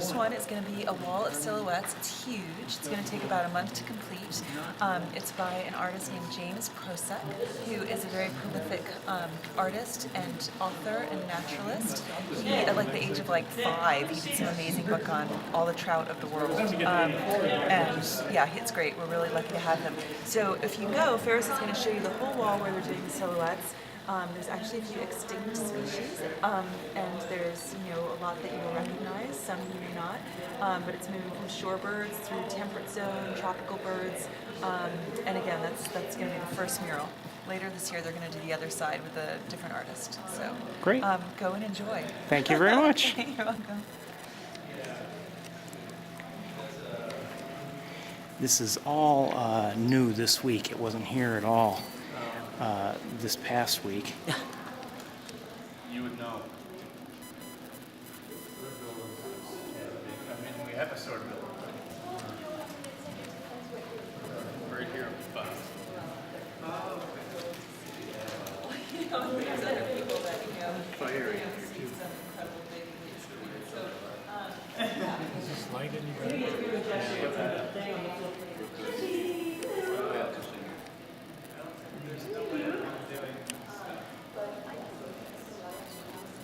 first one is going to be a wall of silhouettes. It's huge. It's going to take about a month to complete. It's by an artist named James Prosek, who is a very prolific artist and author and naturalist. He, at like the age of like 5, he did some amazing book on all the trout of the world. And yeah, it's great. We're really lucky to have him. So if you go, Ferris is going to show you the whole wall where they're doing the silhouettes. There's actually a few extinct species, and there's a lot that you will recognize, some you may not. But it's moving from shorebirds through temperate zone, tropical birds, and again, that's going to be the first mural. Later this year, they're going to do the other side with a different artist. So great. Go and enjoy. Thank you very much. You're welcome. This is all new this week. It wasn't here at all this past week. You would know. I mean, we have a sword building. Right here. There's other people that Fire. Is this light any better?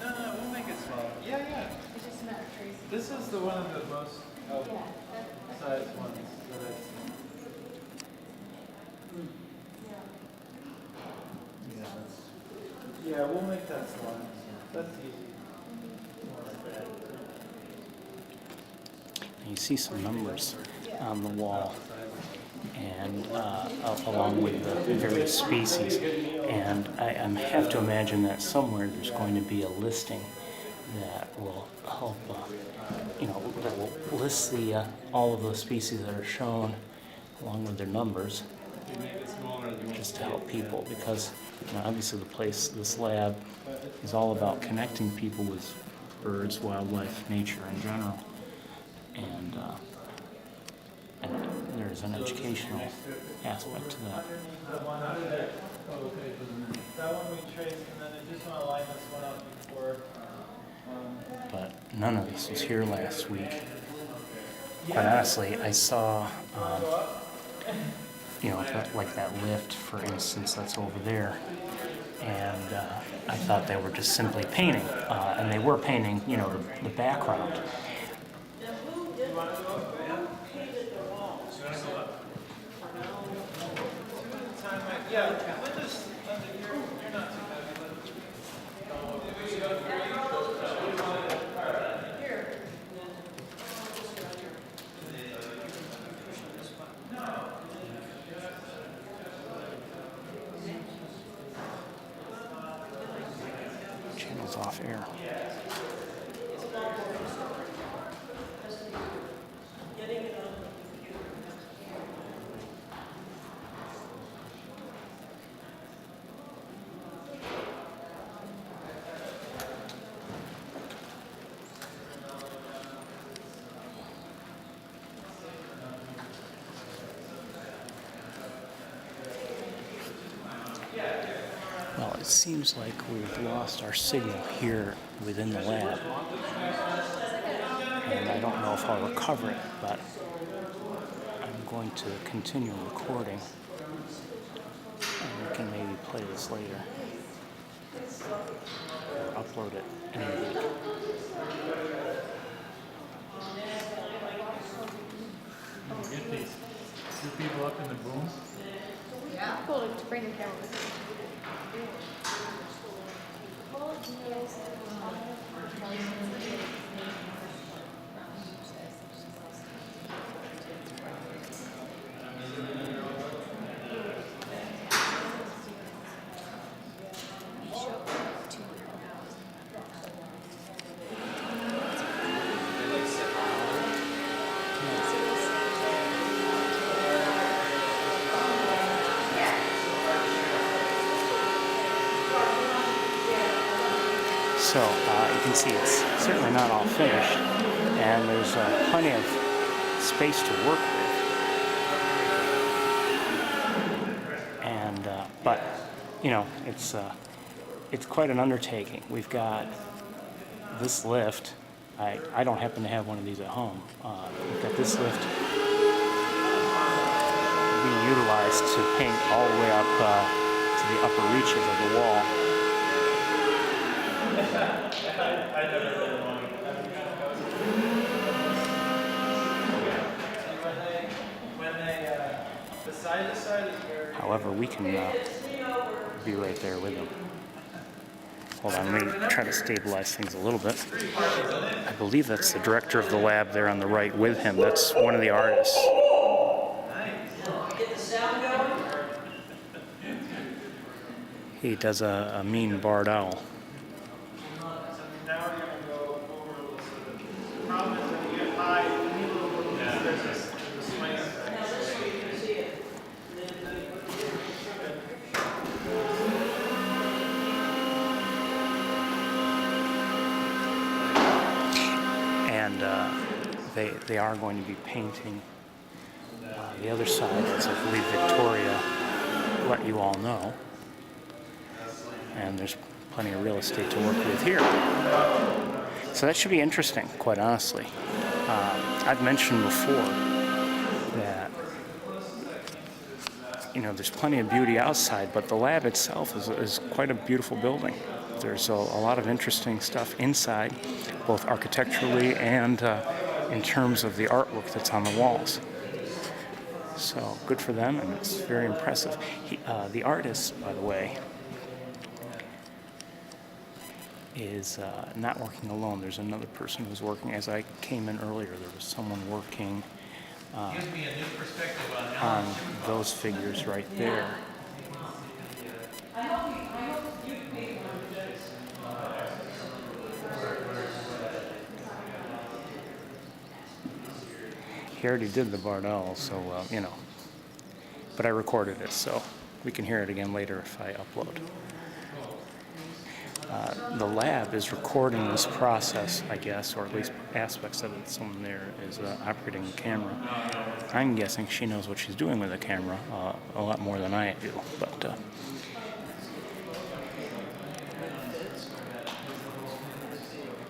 No, we'll make it smaller. Yeah. This is the one of the most sized ones that I've seen. Yeah, we'll make that smaller. That's easy. More like that. You see some numbers on the wall, and along with the various species. And I have to imagine that somewhere there's going to be a listing that will help, that will list the all of the species that are shown along with their numbers, just to help people, because obviously this lab is all about connecting people with birds, wildlife, nature in general, and there's an educational aspect to that. That one we traced, and then I just want to line this one up before. But none of this was here last week. Quite honestly, I saw, like that lift, for instance, that's over there, and I thought they were just simply painting, and they were painting, the background. Yeah, Linda's under here. You're not too heavy, Channel's off air. Well, it seems like we've lost our signal here within the lab, and I don't know if I'll recover it, but I'm going to continue recording, and we can maybe play this later, or upload it in a week. Get these two people up in the boom. Yeah. Cool to bring the camera with you. So you can see it's certainly not all finished, and there's plenty of space to work with. And but it's quite an undertaking. We've got this lift. I don't happen to have one of these at home. We've got this lift being utilized to paint all the way up to the upper reaches of the wall. The side to side is very. However, we can be right there with them. Hold on, let me try to stabilize things a little bit. I believe that's the director of the lab there on the right with him. That's one of the artists. He does a mean barred owl. Now we're going to go over a little bit. The problem is when you get high, you need a little bit of there's the swing effect. And they are going to be painting the other side, as I believe Victoria let you all know. And there's plenty of real estate to work with here. So that should be interesting, quite honestly. I've mentioned before that, there's plenty of beauty outside, but the lab itself is quite a beautiful building. There's a lot of interesting stuff inside, both architecturally and in terms of the artwork that's on the walls. So good for them, and it's very impressive. The artist, by the way, is not working alone. There's another person who's working. As I came in earlier, there was someone working Gives me a new perspective on those figures right there. He already did the barred owl, so, but I recorded it, so we can hear it again later if I upload. The lab is recording this process, I guess, or at least aspects of it. Someone there is operating the camera. I'm guessing she knows what she's doing with the camera a lot more than I do, but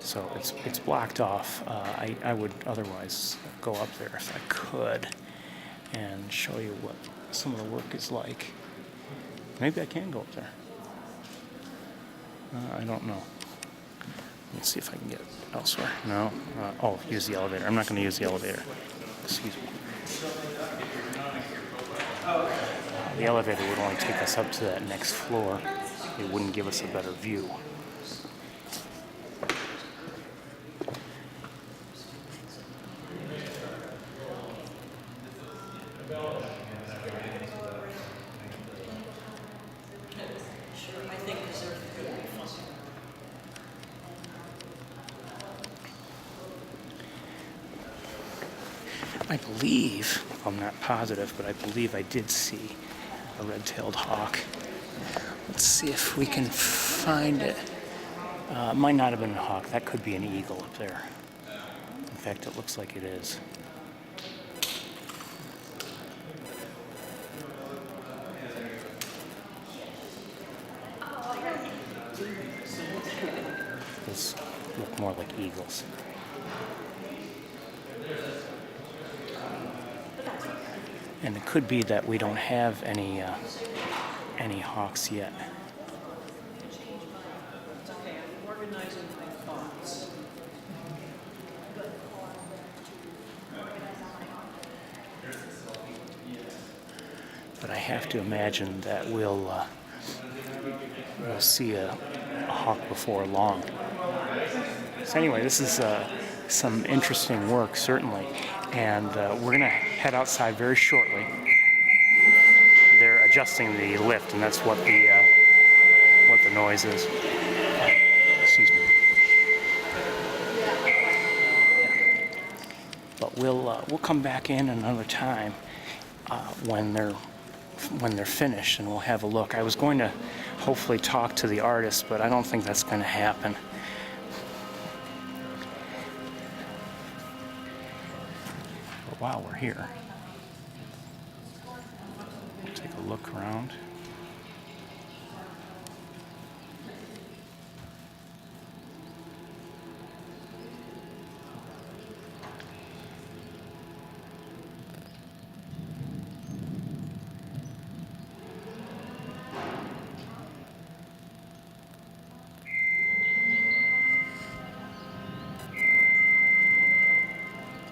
so it's blocked off. I would otherwise go up there if I could and show you what some of the work is like. Maybe I can go up there. I don't know. Let's see if I can get elsewhere. No. Use the elevator. I'm not going to use the elevator. Excuse me. The elevator would only take us up to that next floor. It wouldn't give us a better view. I believe, I'm not positive, but I believe I did see a red-tailed hawk. Let's see if we can find it. It might not have been a hawk. That could be an eagle up there. In fact, it looks like it is. Those look more like eagles. And it could be that we don't have any hawks yet. But I have to imagine that we'll see a hawk before long. So anyway, this is some interesting work, certainly. And we're going to head outside very shortly. They're adjusting the lift, and that's what the noise is. Excuse me. But we'll come back in another time when they're finished, and we'll have a look. I was going to hopefully talk to the artist, but I don't think that's going to happen. While we're here, take a look around.